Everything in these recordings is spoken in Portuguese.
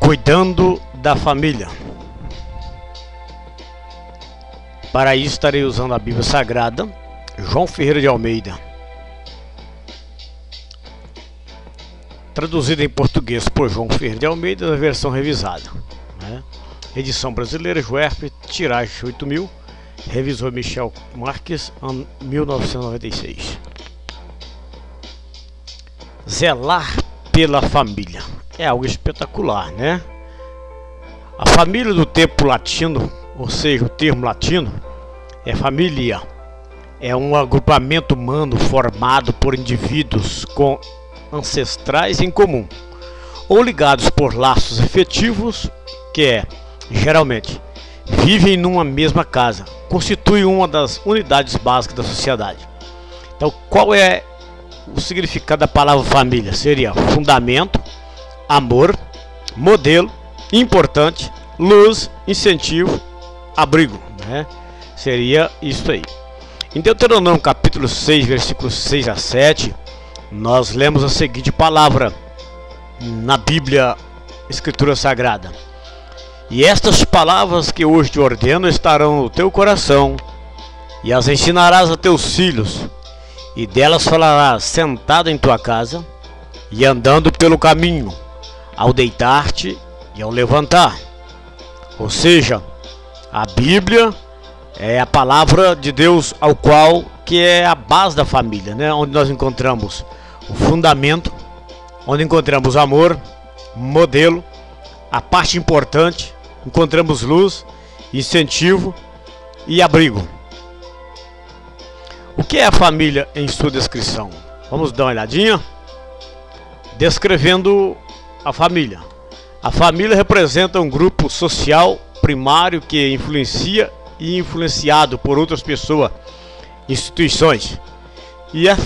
Cuidando da família. Para isso estarei usando a Bíblia Sagrada, João Ferreira de Almeida, traduzida em português por João Ferreira de Almeida, na versão revisada, né? Edição brasileira, Juerp, tiragem 8.000, revisor Michel Marques, ano 1996. Zelar pela família é algo espetacular, né? A família do tempo latino, ou seja, o termo latino é família, é um agrupamento humano formado por indivíduos com ancestrais em comum ou ligados por laços efetivos que geralmente vivem numa mesma casa, constitui uma das unidades básicas da sociedade. Então, qual é o significado da palavra família? Seria fundamento, amor, modelo, importante, luz, incentivo, abrigo, né? Seria isso aí. Em Deuteronômio capítulo 6, versículos 6 a 7, nós lemos a seguinte palavra na Bíblia, Escritura Sagrada: e estas palavras que hoje te ordeno estarão no teu coração, e as ensinarás a teus filhos, e delas falarás sentado em tua casa, e andando pelo caminho, ao deitar-te e ao levantar. Ou seja, a Bíblia é a palavra de Deus, ao qual que é a base da família, né? Onde nós encontramos o fundamento, onde encontramos amor, modelo, a parte importante, encontramos luz, incentivo e abrigo. O que é a família em sua descrição? Vamos dar uma olhadinha. Descrevendo a família. A família representa um grupo social primário que influencia e influenciado por outras pessoas, instituições, e é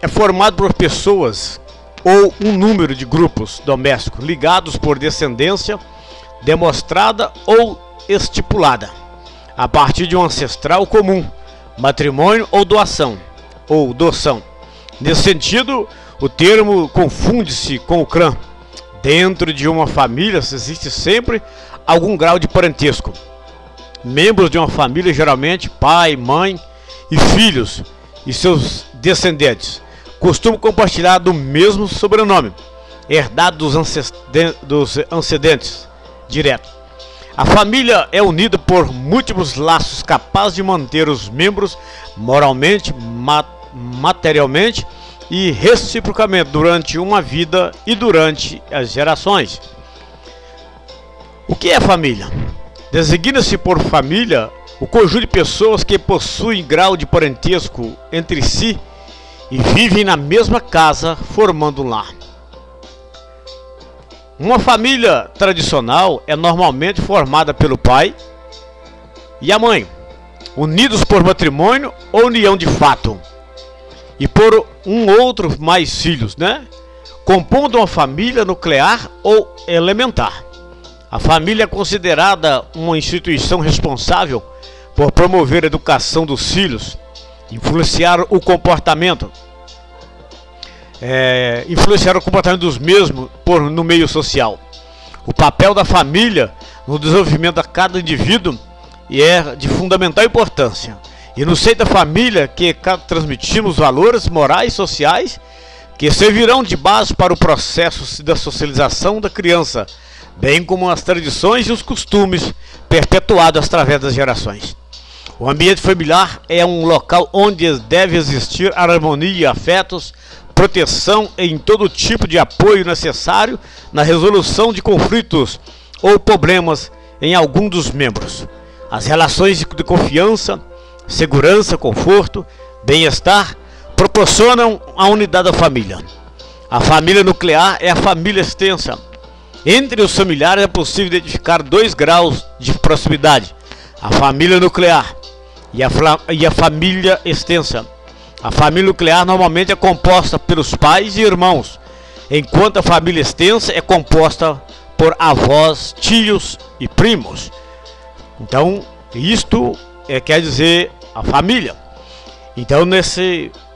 formado por pessoas ou um número de grupos domésticos ligados por descendência demonstrada ou estipulada a partir de um ancestral comum, matrimônio ou doação. Nesse sentido, o termo confunde-se com o clã. Dentro de uma família existe sempre algum grau de parentesco. Membros de uma família, geralmente pai, mãe e filhos e seus descendentes, costumam compartilhar do mesmo sobrenome, herdado dos antecedentes direto. A família é unida por múltiplos laços capazes de manter os membros moralmente, materialmente e reciprocamente durante uma vida e durante as gerações. O que é família? Designa-se por família o conjunto de pessoas que possuem grau de parentesco entre si e vivem na mesma casa, formando um lar. Uma família tradicional é normalmente formada pelo pai e a mãe, unidos por matrimônio ou união de fato, e por um outro mais filhos, né? Compondo uma família nuclear ou elementar. A família é considerada uma instituição responsável por promover a educação dos filhos, influenciar o comportamento dos mesmos no meio social. O papel da família no desenvolvimento de cada indivíduo é de fundamental importância. E no seio da família que transmitimos valores morais e sociais que servirão de base para o processo da socialização da criança, bem como as tradições e os costumes perpetuados através das gerações. O ambiente familiar é um local onde deve existir harmonia, afetos, proteção em todo tipo de apoio necessário na resolução de conflitos ou problemas em algum dos membros. As relações de confiança, segurança, conforto, bem-estar proporcionam a unidade da família. A família nuclear é a família extensa. Entre os familiares é possível identificar dois graus de proximidade: a família nuclear e a família extensa. A família nuclear normalmente é composta pelos pais e irmãos, enquanto a família extensa é composta por avós, tios e primos. Então, isto quer dizer a família. Então,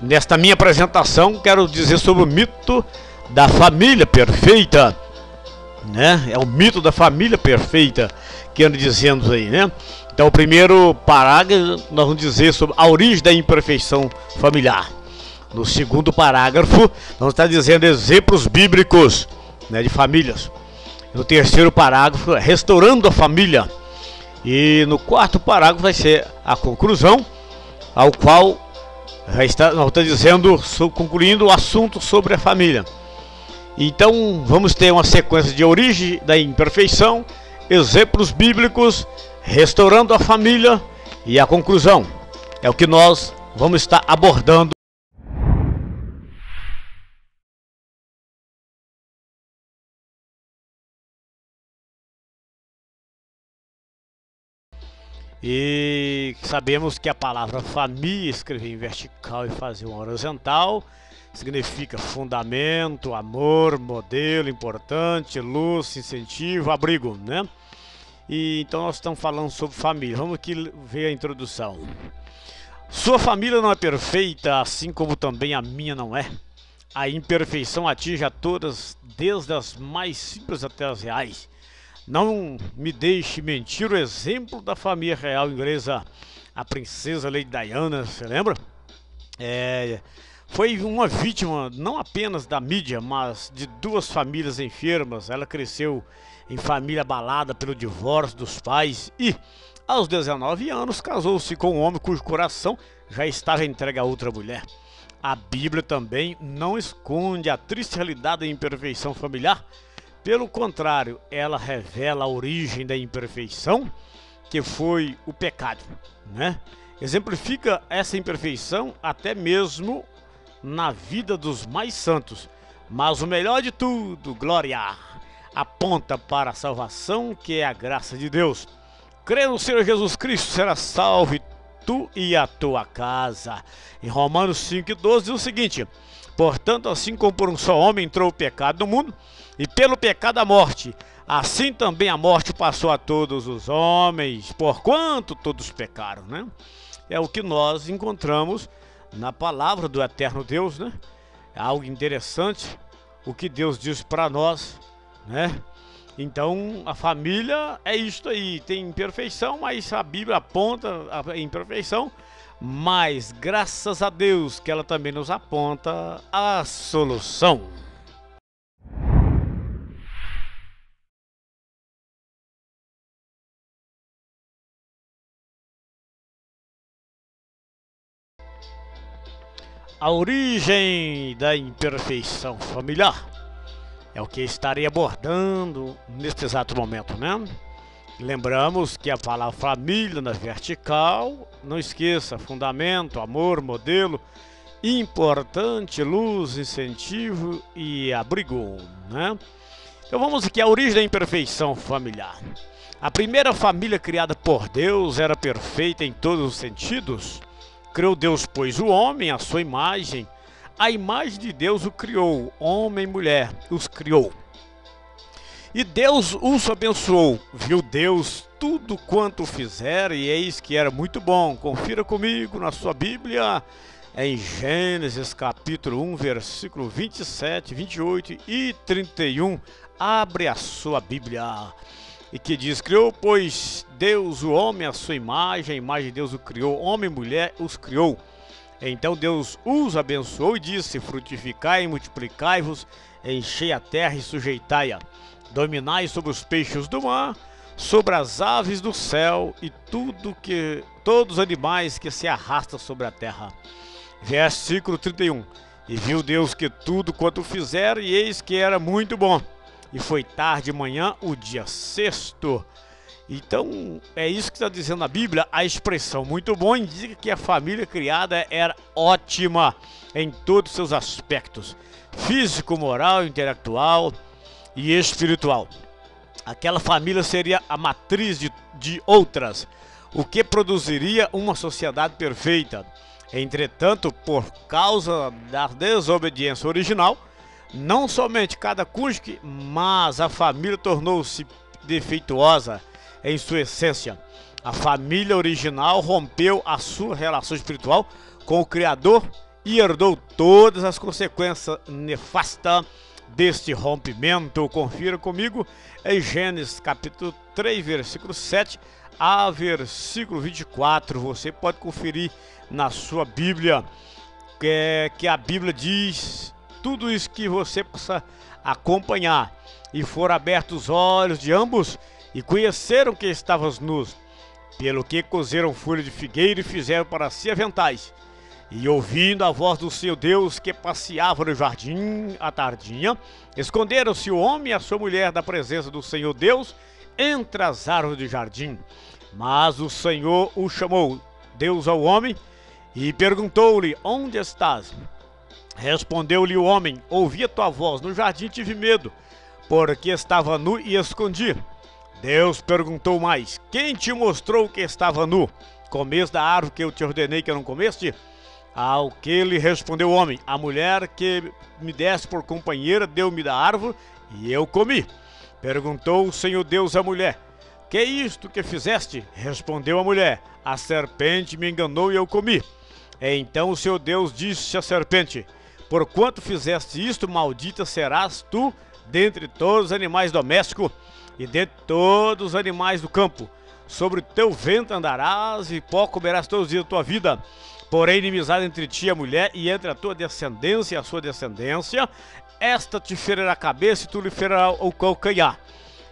nesta minha apresentação, quero dizer sobre o mito da família perfeita. né? É o mito da família perfeita que anda dizendo aí, né? Então, o primeiro parágrafo nós vamos dizer sobre a origem da imperfeição familiar. No segundo parágrafo, nós vamos estar dizendo exemplos bíblicos, né, de famílias. No terceiro parágrafo, restaurando a família. E no quarto parágrafo vai ser a conclusão, ao qual nós estamos dizendo, concluindo o assunto sobre a família. Então, vamos ter uma sequência de origem da imperfeição, exemplos bíblicos, restaurando a família e a conclusão. É o que nós vamos estar abordando. E sabemos que a palavra família, escrever em vertical e fazer uma horizontal, significa fundamento, amor, modelo, importante, luz, incentivo, abrigo, né? E então nós estamos falando sobre família. Vamos aqui ver a introdução. Sua família não é perfeita, assim como também a minha não é. A imperfeição atinge a todas, desde as mais simples até as reais. Não me deixe mentir, o exemplo da família real inglesa, a princesa Lady Diana, você lembra? Foi uma vítima não apenas da mídia, mas de duas famílias enfermas. Ela cresceu em família abalada pelo divórcio dos pais e, aos 19 anos, casou-se com um homem cujo coração já estava entregue a outra mulher. A Bíblia também não esconde a triste realidade da imperfeição familiar. Pelo contrário, ela revela a origem da imperfeição, que foi o pecado, né? Exemplifica essa imperfeição até mesmo na vida dos mais santos. Mas o melhor de tudo, glória, aponta para a salvação, que é a graça de Deus. Crê no Senhor Jesus Cristo, será salvo, tu e a tua casa. Em Romanos 5,12 diz o seguinte: portanto, assim como por um só homem entrou o pecado no mundo, e pelo pecado a morte, assim também a morte passou a todos os homens, porquanto todos pecaram, né? É o que nós encontramos na palavra do eterno Deus, né? É algo interessante o que Deus diz para nós, né? Então, a família é isto aí, tem imperfeição, mas a Bíblia aponta a imperfeição, mas graças a Deus que ela também nos aponta a solução. A origem da imperfeição familiar é o que estarei abordando neste exato momento, né? Lembramos que a palavra família na vertical, não esqueça, fundamento, amor, modelo, importante, luz, incentivo e abrigo, né? Então vamos aqui à origem da imperfeição familiar. A primeira família criada por Deus era perfeita em todos os sentidos. Criou Deus, pois, o homem, à sua imagem. A imagem de Deus o criou, homem e mulher os criou. E Deus os abençoou. Viu Deus tudo quanto fizeram, e eis que era muito bom. Confira comigo na sua Bíblia, em Gênesis capítulo 1, versículo 27, 28 e 31. Abre a sua Bíblia. E que diz: criou, pois, Deus o homem à sua imagem, a imagem de Deus o criou, homem e mulher os criou. Então Deus os abençoou e disse: frutificai e multiplicai-vos, enchei a terra e sujeitai-a. Dominai sobre os peixes do mar, sobre as aves do céu e todos os animais que se arrastam sobre a terra. Versículo 31. E viu Deus que tudo quanto fizeram, e eis que era muito bom. E foi tarde de manhã, o dia sexto. Então, é isso que está dizendo a Bíblia. A expressão muito bom indica que a família criada era ótima em todos os seus aspectos: físico, moral, intelectual e espiritual. Aquela família seria a matriz de outras, o que produziria uma sociedade perfeita. Entretanto, por causa da desobediência original, não somente cada cônjuge, mas a família tornou-se defeituosa em sua essência. A família original rompeu a sua relação espiritual com o Criador e herdou todas as consequências nefastas deste rompimento. Confira comigo em Gênesis capítulo 3, versículo 7 a versículo 24. Você pode conferir na sua Bíblia, que a Bíblia diz tudo isso que você possa acompanhar. E foram abertos os olhos de ambos e conheceram que estavam nus, pelo que cozeram folha de figueira e fizeram para si aventais. E ouvindo a voz do seu Deus que passeava no jardim à tardinha, esconderam-se o homem e a sua mulher da presença do Senhor Deus entre as árvores do jardim. Mas o Senhor o chamou, Deus ao homem, e perguntou-lhe: onde estás? Respondeu-lhe o homem: ouvi a tua voz no jardim e tive medo, porque estava nu e escondi. Deus perguntou mais: quem te mostrou que estava nu? Comeste da árvore que eu te ordenei que não comeste? Ao que lhe respondeu o homem: a mulher que me deste por companheira deu-me da árvore e eu comi. Perguntou o Senhor Deus à mulher: que é isto que fizeste? Respondeu a mulher: a serpente me enganou e eu comi. Então o Senhor Deus disse à serpente: porquanto fizeste isto, maldita serás tu dentre todos os animais domésticos e dentre todos os animais do campo. Sobre o teu ventre andarás e pó comerás todos os dias da tua vida. Porém, inimizade entre ti e a mulher, e entre a tua descendência e a sua descendência, esta te ferirá a cabeça e tu lhe ferirás o calcanhar.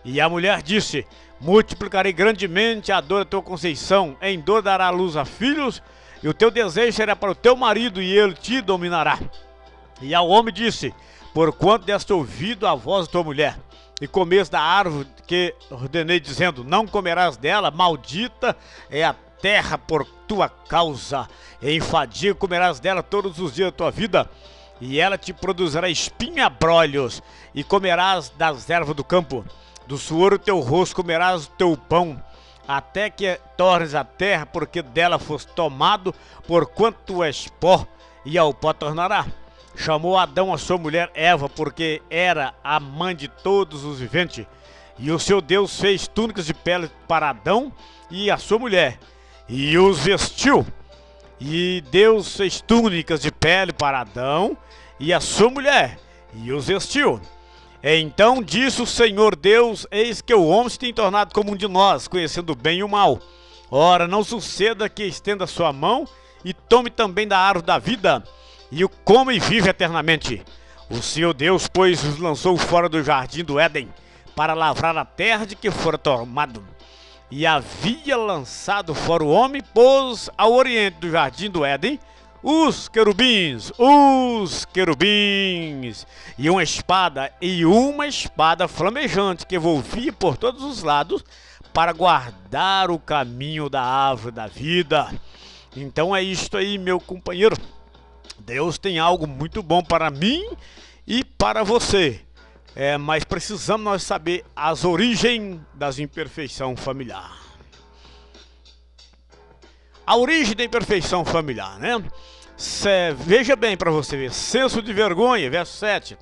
E a mulher disse: multiplicarei grandemente a dor da tua conceição, em dor dará à luz a filhos, e o teu desejo será para o teu marido, e ele te dominará. E ao homem disse: porquanto deste ouvido a voz da tua mulher, e comeste da árvore que ordenei, dizendo: não comerás dela, maldita é a terra por tua causa, em fadiga comerás dela todos os dias da tua vida, e ela te produzirá espinho e abrolhos, e comerás das ervas do campo. Do suor do teu rosto comerás o teu pão, até que tornes a terra, porque dela foste tomado, porquanto tu és pó, e ao pó tornará. Chamou Adão a sua mulher Eva, porque era a mãe de todos os viventes. E o seu Deus fez túnicas de pele para Adão e a sua mulher, e os vestiu. E Deus fez túnicas de pele para Adão e a sua mulher, e os vestiu. Então disse o Senhor Deus: eis que o homem se tem tornado como um de nós, conhecendo o bem e o mal. Ora, não suceda que estenda sua mão e tome também da árvore da vida, e o coma e vive eternamente. O Senhor Deus, pois, os lançou fora do jardim do Éden, para lavrar a terra de que fora tomado. E havia lançado fora o homem, pôs ao oriente do jardim do Éden os querubins, e uma espada flamejante que volvia por todos os lados para guardar o caminho da árvore da vida. Então é isto aí, meu companheiro. Deus tem algo muito bom para mim e para você. Mas precisamos nós saber as origens das imperfeições familiares. A origem da imperfeição familiar, né? Veja bem para você ver: senso de vergonha, verso 7.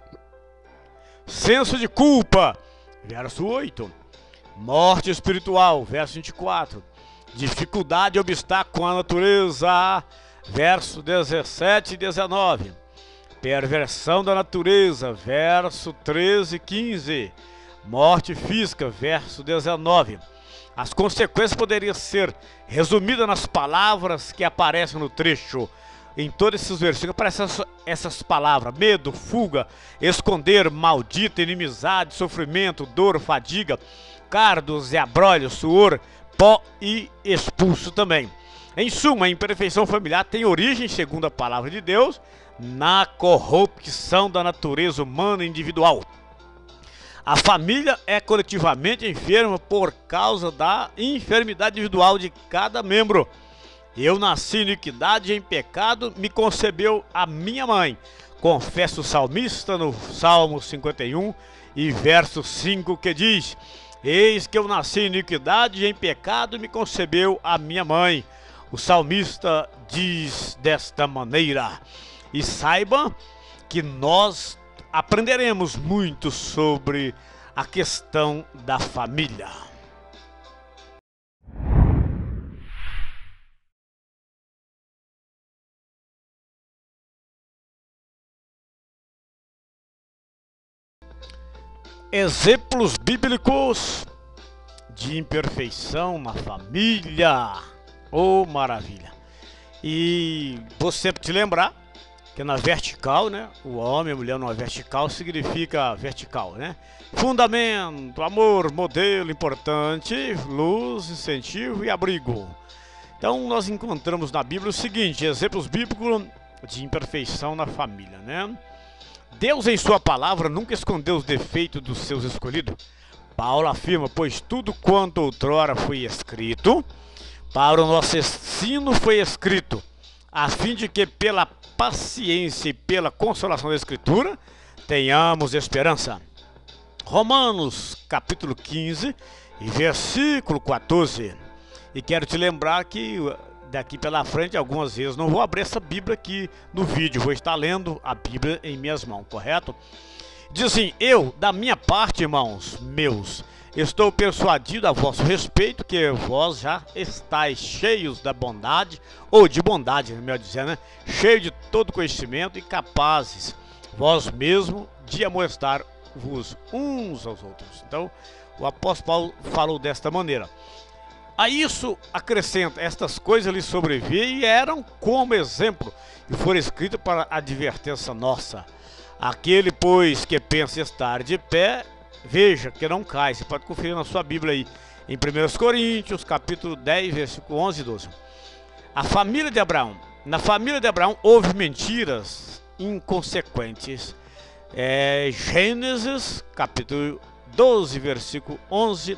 Senso de culpa, verso 8. Morte espiritual, verso 24. Dificuldade e obstáculo com a natureza, verso 17 e 19. Perversão da natureza, verso 13 e 15. Morte física, verso 19. As consequências poderiam ser resumidas nas palavras que aparecem no trecho. Em todos esses versículos aparecem essas palavras: medo, fuga, esconder, maldito, inimizade, sofrimento, dor, fadiga, cardos e abrolhos, suor, pó e expulso também. Em suma, a imperfeição familiar tem origem, segundo a palavra de Deus, na corrupção da natureza humana individual. A família é coletivamente enferma por causa da enfermidade individual de cada membro. Eu nasci em iniquidade e em pecado me concebeu a minha mãe. Confessa o salmista no Salmo 51 e verso 5, que diz: eis que eu nasci em iniquidade e em pecado me concebeu a minha mãe. O salmista diz desta maneira. E saiba que nós aprenderemos muito sobre a questão da família. Exemplos bíblicos de imperfeição na família. Oh, maravilha! E você te lembrar que na vertical, né? O homem e a mulher numa vertical significa vertical, né? Fundamento, amor, modelo, importante, luz, incentivo e abrigo. Então nós encontramos na Bíblia o seguinte, exemplos bíblicos de imperfeição na família, né? Deus em sua palavra nunca escondeu os defeitos dos seus escolhidos. Paulo afirma, pois tudo quanto outrora foi escrito, para o nosso ensino foi escrito, a fim de que pela paciência e pela consolação da Escritura, tenhamos esperança. Romanos capítulo 15 e versículo 14. E quero te lembrar que daqui pela frente, algumas vezes, não vou abrir essa Bíblia aqui no vídeo, vou estar lendo a Bíblia em minhas mãos, correto? Diz assim, eu, da minha parte, irmãos meus, estou persuadido a vosso respeito que vós já estáis cheios da bondade, ou de bondade, melhor dizendo, né? Cheio de todo conhecimento e capazes, vós mesmo, de amoestar-vos uns aos outros. Então, o apóstolo Paulo falou desta maneira. A isso acrescenta, estas coisas lhe sobreveio e eram como exemplo, e foram escritas para advertência nossa. Aquele, pois, que pensa estar de pé, veja que não cai. Você pode conferir na sua Bíblia aí, em 1 Coríntios, capítulo 10, versículo 11 e 12. A família de Abraão. Na família de Abraão houve mentiras inconsequentes. Gênesis, capítulo 12, versículo 11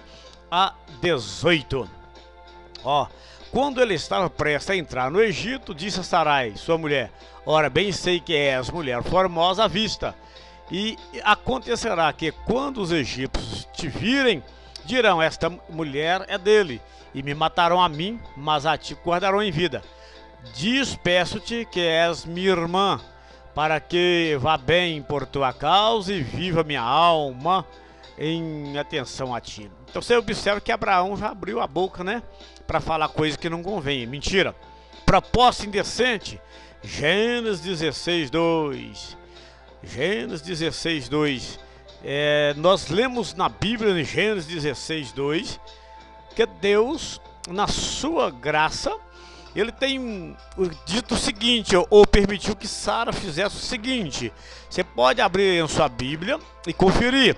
a 18. Quando ele estava prestes a entrar no Egito, disse a Sarai, sua mulher, ora bem sei que és mulher formosa à vista, e acontecerá que quando os egípcios te virem, dirão, esta mulher é dele, e me matarão a mim, mas a ti guardarão em vida. Despeço-te que és minha irmã, para que vá bem por tua causa e viva minha alma em atenção a ti. Então você observa que Abraão já abriu a boca, né? Para falar coisa que não convém. Mentira. Proposta indecente. Gênesis 16, 2. Gênesis 16, 2. Nós lemos na Bíblia, em Gênesis 16, 2, que Deus, na sua graça, ele tem dito o seguinte, ou permitiu que Sara fizesse o seguinte. Você pode abrir em sua Bíblia e conferir.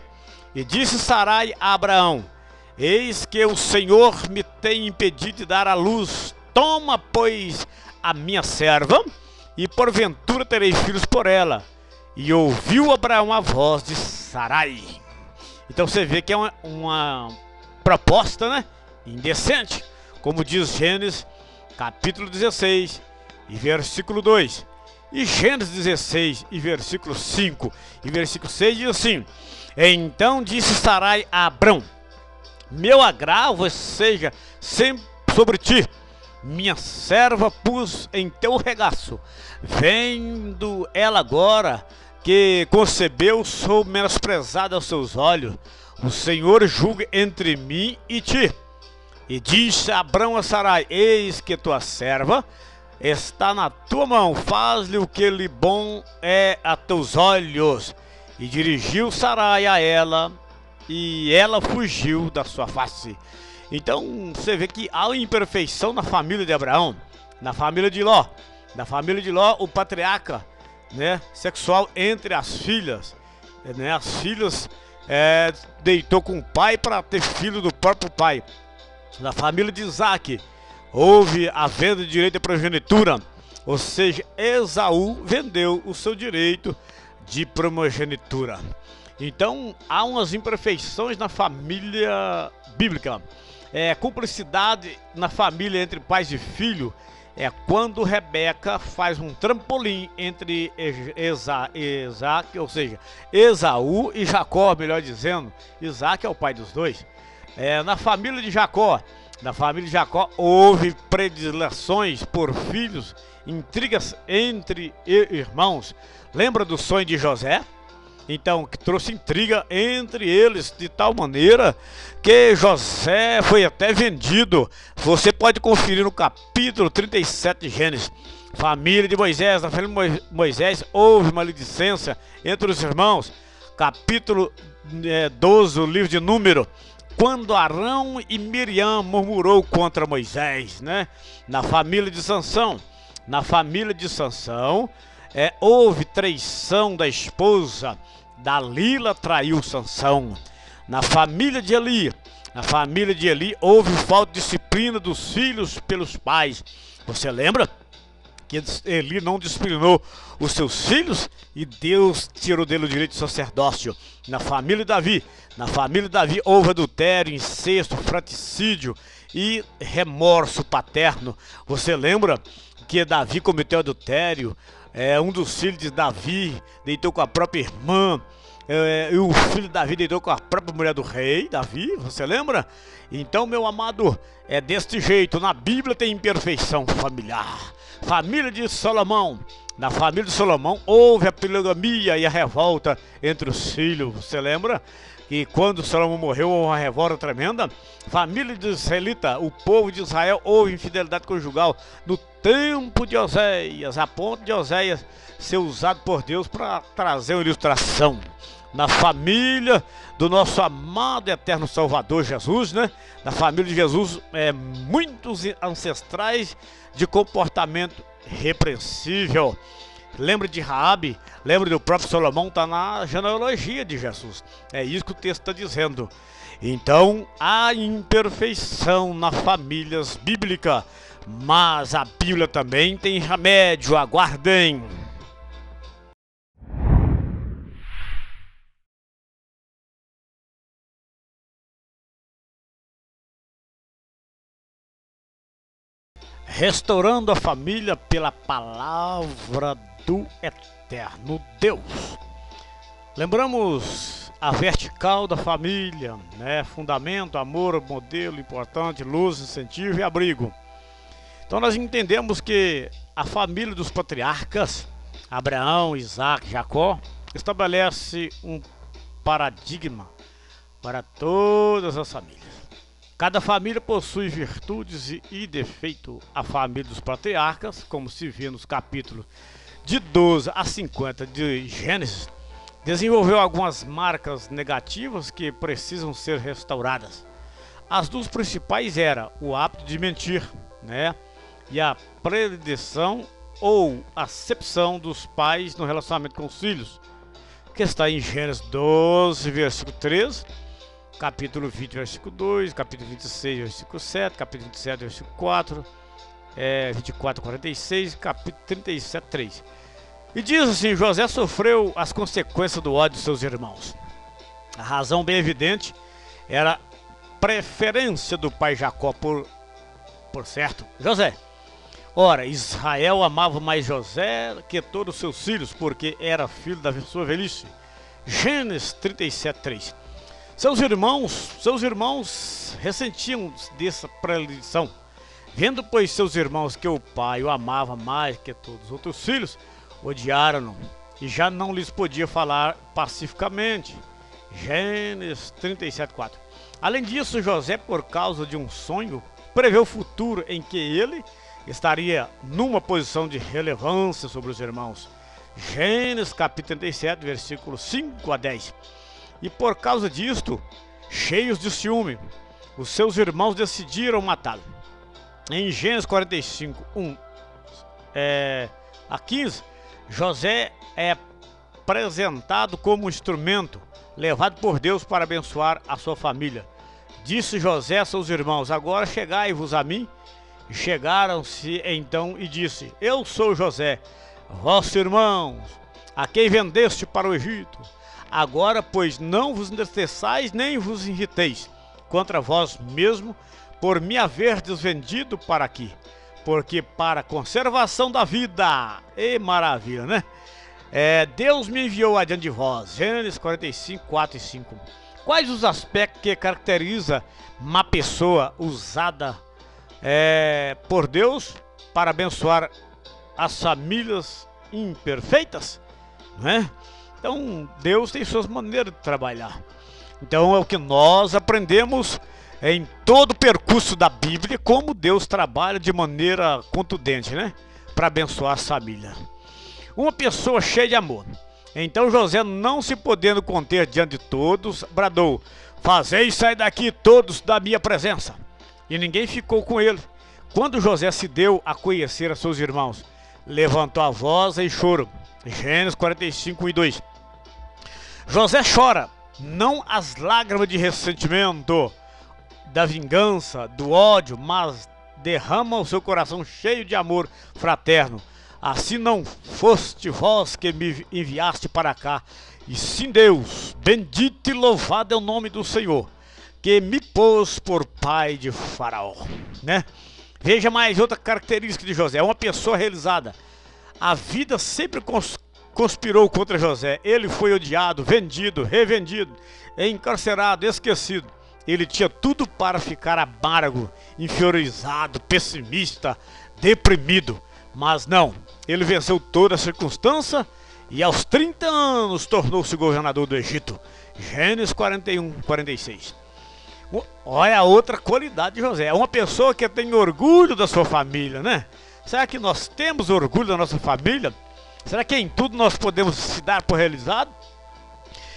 E disse Sarai a Abraão, eis que o Senhor me tem impedido de dar à luz. Toma, pois, a minha serva, e porventura terei filhos por ela. E ouviu Abraão a voz de Sarai. Então você vê que é uma proposta, né? Indecente. Como diz Gênesis, capítulo 16, e versículo 2. E Gênesis 16, e versículo 5, e versículo 6 diz assim, então disse Sarai a Abrão, meu agravo seja sempre sobre ti, minha serva pus em teu regaço, vendo ela agora que concebeu, sou menosprezada aos seus olhos, o Senhor julgue entre mim e ti. E disse Abrão a Sarai, eis que tua serva está na tua mão, faz-lhe o que lhe bom é a teus olhos. E dirigiu Sarai a ela, e ela fugiu da sua face. Então você vê que há imperfeição na família de Abraão, na família de Ló. Na família de Ló, o patriarca, né, sexual entre as filhas, né, as filhas deitou com o pai para ter filho do próprio pai. Na família de Isaac, houve a venda de direito de progenitura, ou seja, Esaú vendeu o seu direito de primogenitura. Então há umas imperfeições na família bíblica. Cumplicidade na família entre pais e filho quando Rebeca faz um trampolim entre Isaac, ou seja, Esaú e Jacó, melhor dizendo. Isaac é o pai dos dois. Na família de Jacó, houve predileções por filhos, intrigas entre irmãos. Lembra do sonho de José? Então, que trouxe intriga entre eles de tal maneira que José foi até vendido. Você pode conferir no capítulo 37 de Gênesis. Família de Moisés, na família de Moisés houve maledicência entre os irmãos. Capítulo 12, o livro de Número, quando Arão e Miriam murmurou contra Moisés, né? Na família de Sansão, houve traição da esposa, Dalila traiu Sansão. Na família de Eli, houve falta de disciplina dos filhos pelos pais. Você lembra que Eli não disciplinou os seus filhos e Deus tirou dele o direito de sacerdócio? Na família de Davi houve adultério, incesto, fratricídio e remorso paterno. Você lembra que Davi cometeu adultério? Um dos filhos de Davi deitou com a própria irmã. E o filho de Davi deitou com a própria mulher do rei Davi, você lembra? Então, meu amado, é deste jeito. Na Bíblia tem imperfeição familiar. Família de Salomão. Na família de Salomão houve a poligamia e a revolta entre os filhos. Você lembra que quando Salomão morreu houve uma revolta tremenda? Família de Israelita, o povo de Israel, houve infidelidade conjugal no tempo de Oséias, a ponto de Oséias ser usado por Deus para trazer uma ilustração. Na família do nosso amado eterno Salvador Jesus, né? Na família de Jesus, muitos ancestrais de comportamento repreensível. Lembra de Raabe, lembra do próprio Salomão, está na genealogia de Jesus. É isso que o texto está dizendo. Então, há imperfeição nas famílias bíblicas, mas a Bíblia também tem remédio. Aguardem. Restaurando a família pela palavra do eterno Deus. Lembramos a vertical da família, né? Fundamento, amor, modelo importante, luz, incentivo e abrigo. Então nós entendemos que a família dos patriarcas, Abraão, Isaac, Jacó, estabelece um paradigma para todas as famílias. Cada família possui virtudes e defeitos. A família dos patriarcas, como se vê nos capítulos de 12 a 50 de Gênesis, desenvolveu algumas marcas negativas que precisam ser restauradas. As duas principais eram o hábito de mentir, né? E a predileção ou acepção dos pais no relacionamento com os filhos, que está em Gênesis 12, versículo 13, capítulo 20, versículo 2, capítulo 26, versículo 7, capítulo 27, versículo 4, 24, 46, capítulo 37, 3. E diz assim: José sofreu as consequências do ódio de seus irmãos. A razão bem evidente era a preferência do pai Jacó por certo José. Ora, Israel amava mais José que todos os seus filhos, porque era filho da sua velhice. Gênesis 37, 3. Seus irmãos ressentiam dessa predileção. Vendo, pois, seus irmãos que o pai o amava mais que todos os outros filhos, odiaram-no e já não lhes podia falar pacificamente. Gênesis 37, 4. Além disso, José, por causa de um sonho, prevê o futuro em que ele estaria numa posição de relevância sobre os irmãos. Gênesis capítulo 37, versículos 5 a 10. E por causa disto, cheios de ciúme, os seus irmãos decidiram matá-lo. Em Gênesis 45, 1 a 15, José é apresentado como um instrumento levado por Deus para abençoar a sua família. Disse José a seus irmãos: agora chegai-vos a mim. E chegaram-se então e disse: eu sou José, vossos irmãos, a quem vendeste para o Egito. Agora, pois, não vos entristeçais nem vos irriteis contra vós mesmo, por me haverdes vendido para aqui, porque para a conservação da vida, e maravilha, né? Deus me enviou adiante de vós. Gênesis 45, 4 e 5. Quais os aspectos que caracteriza uma pessoa usada por Deus para abençoar as famílias imperfeitas, né? Então Deus tem suas maneiras de trabalhar. Então é o que nós aprendemos em todo o percurso da Bíblia, como Deus trabalha de maneira contundente, né? Para abençoar as famílias. Uma pessoa cheia de amor Então José, não se podendo conter diante de todos, bradou: fazei sair daqui todos da minha presença. E ninguém ficou com ele. Quando José se deu a conhecer a seus irmãos, levantou a voz em choro. Gênesis 45, 1 e 2. José chora, não as lágrimas de ressentimento, da vingança, do ódio, mas derrama o seu coração cheio de amor fraterno. Assim não foste vós que me enviaste para cá, e sim Deus, bendito e louvado é o nome do Senhor, que me pôs por pai de Faraó, né? Veja mais outra característica de José, é uma pessoa realizada. A vida sempre conspirou contra José. Ele foi odiado, vendido, revendido, encarcerado, esquecido. Ele tinha tudo para ficar amargo, inferiorizado, pessimista, deprimido. Mas não, ele venceu toda a circunstância e aos 30 anos tornou-se governador do Egito. Gênesis 41, 46. Olha a outra qualidade de José. É uma pessoa que tem orgulho da sua família, né? Será que nós temos orgulho da nossa família? Será que em tudo nós podemos se dar por realizado?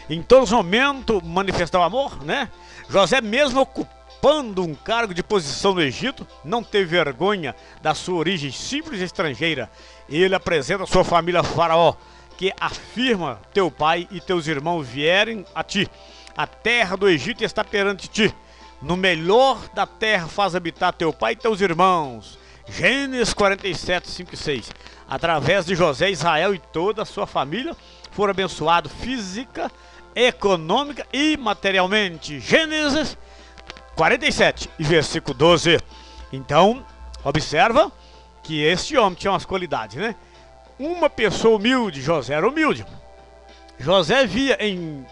Em todos os momentos manifestar o amor, né? José, mesmo ocupando um cargo de posição no Egito, não teve vergonha da sua origem simples e estrangeira. Ele apresenta a sua família a Faraó, que afirma: teu pai e teus irmãos vierem a ti. A terra do Egito está perante ti. No melhor da terra faz habitar teu pai e teus irmãos. Gênesis 47, 5 e 6. Através de José, Israel e toda a sua família foram abençoados física, econômica e materialmente. Gênesis 47 e versículo 12. Então, observa que este homem tinha umas qualidades, né? Uma pessoa humilde. José era humilde. José via em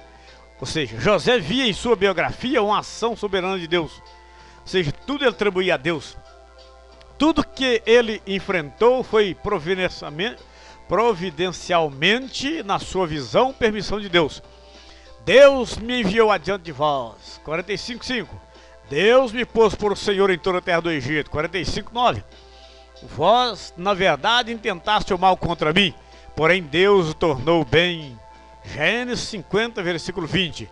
sua biografia uma ação soberana de Deus. Ou seja, tudo ele atribuía a Deus. Tudo que ele enfrentou foi providencialmente, na sua visão, permissão de Deus. Deus me enviou adiante de vós. 45:5. Deus me pôs por Senhor em toda a terra do Egito. 45:9. Vós, na verdade, intentaste o mal contra mim, porém Deus o tornou bem. Gênesis 50, versículo 20.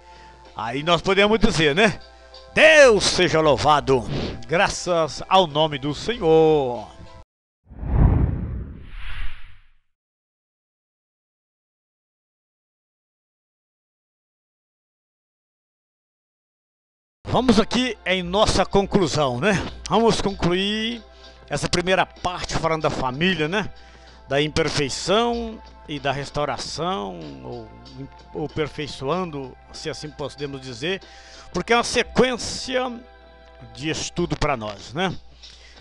Aí nós podemos dizer, né? Deus seja louvado, graças ao nome do Senhor. Vamos aqui em nossa conclusão, né? Vamos concluir essa primeira parte falando da família, né? Da imperfeição e da restauração, ou aperfeiçoando, se assim podemos dizer, porque é uma sequência de estudo para nós, né?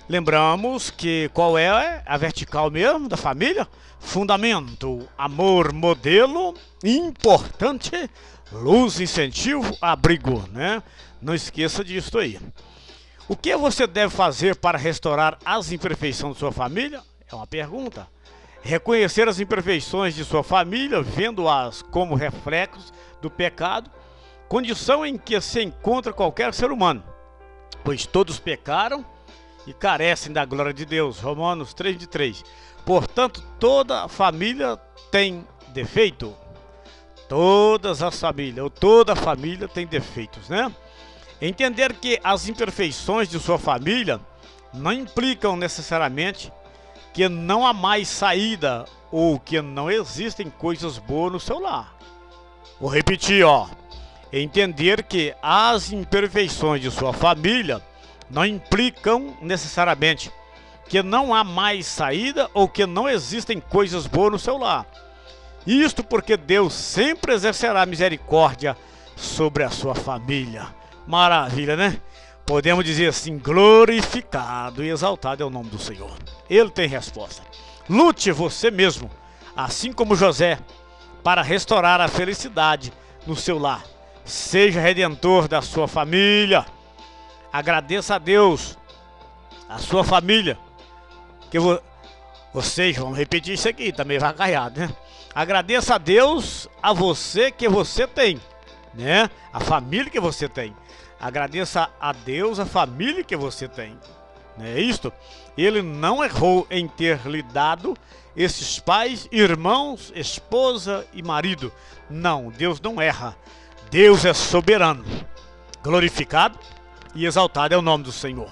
Lembramos que qual é a vertical mesmo da família? Fundamento, amor, modelo, importante, luz, incentivo, abrigo, né? Não esqueça disso aí. O que você deve fazer para restaurar as imperfeições de sua família? É uma pergunta. Reconhecer as imperfeições de sua família, vendo-as como reflexos do pecado, condição em que se encontra qualquer ser humano, pois todos pecaram e carecem da glória de Deus. Romanos 3:3. Portanto, toda família tem defeito. Todas as famílias, ou toda família tem defeitos, né? Entender que as imperfeições de sua família não implicam necessariamente que não há mais saída ou que não existem coisas boas no seu lar. Vou repetir, ó. Entender que as imperfeições de sua família não implicam necessariamente que não há mais saída ou que não existem coisas boas no seu lar. Isto porque Deus sempre exercerá misericórdia sobre a sua família. Maravilha, né? Podemos dizer assim: glorificado e exaltado é o nome do Senhor. Ele tem resposta. Lute você mesmo, assim como José, para restaurar a felicidade no seu lar. Seja redentor da sua família. Agradeça a Deus, a sua família. Vocês vão repetir isso aqui, também vai caiado, né? Agradeça a Deus, a você que você tem, né? A família que você tem. Agradeça a Deus, a família que você tem, não é isto? Ele não errou em ter lhe dado esses pais, irmãos, esposa e marido. Não, Deus não erra. Deus é soberano. Glorificado e exaltado é o nome do Senhor.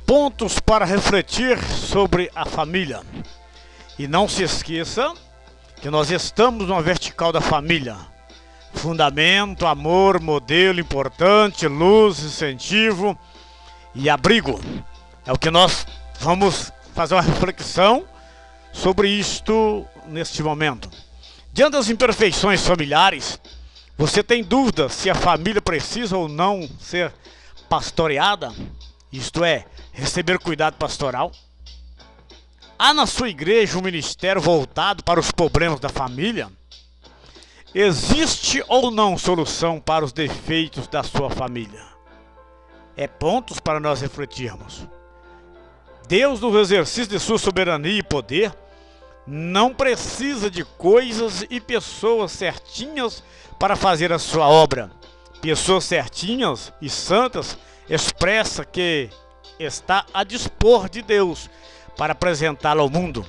Pontos para refletir sobre a família. E não se esqueça que nós estamos numa vertical da família. Fundamento, amor, modelo importante, luz, incentivo e abrigo. É o que nós vamos fazer uma reflexão sobre isto neste momento. Diante das imperfeições familiares, você tem dúvida se a família precisa ou não ser pastoreada? Isto é, receber cuidado pastoral? Há na sua igreja um ministério voltado para os problemas da família? Existe ou não solução para os defeitos da sua família? É pontos para nós refletirmos. Deus, no exercício de sua soberania e poder, não precisa de coisas e pessoas certinhas para fazer a sua obra. Pessoas certinhas e santas expressa que está a dispor de Deus para apresentá-lo ao mundo.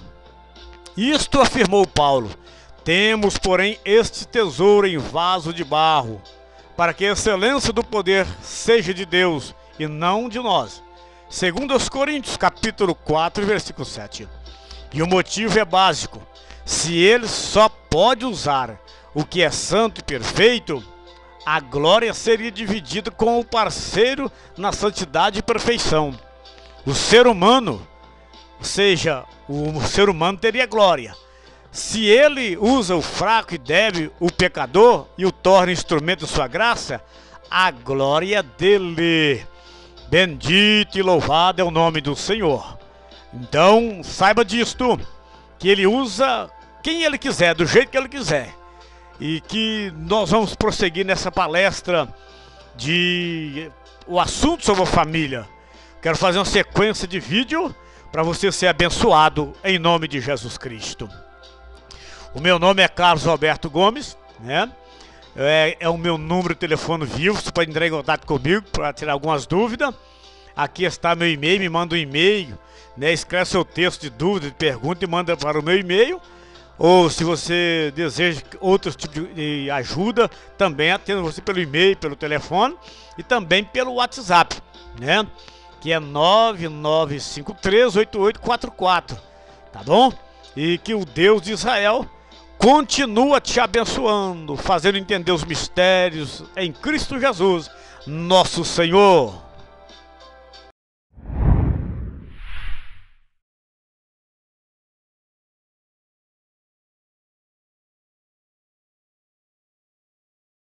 Isto afirmou Paulo: temos, porém, este tesouro em vaso de barro, para que a excelência do poder seja de Deus e não de nós. 2 Coríntios capítulo 4, versículo 7. E o motivo é básico: se ele só pode usar o que é santo e perfeito, a glória seria dividida com o parceiro na santidade e perfeição. O ser humano, ou seja, o ser humano teria glória. Se ele usa o fraco e débil, o pecador, e o torna instrumento de sua graça, a glória é dele. Bendito e louvado é o nome do Senhor. Então, saiba disto, que ele usa quem ele quiser, do jeito que ele quiser. E que nós vamos prosseguir nessa palestra o assunto sobre a família. Quero fazer uma sequência de vídeo para você ser abençoado em nome de Jesus Cristo. O meu nome é Carlos Alberto Gomes, né? É o meu número de telefone vivo, você pode entrar em contato comigo para tirar algumas dúvidas. Aqui está meu e-mail, me manda um e-mail, né? Escreve seu texto de dúvida, de pergunta e manda para o meu e-mail. Ou se você deseja outro tipo de ajuda, também atendo você pelo e-mail, pelo telefone e também pelo WhatsApp, né? Que é 99538844, tá bom? E que o Deus de Israel continua te abençoando, fazendo entender os mistérios em Cristo Jesus, nosso Senhor.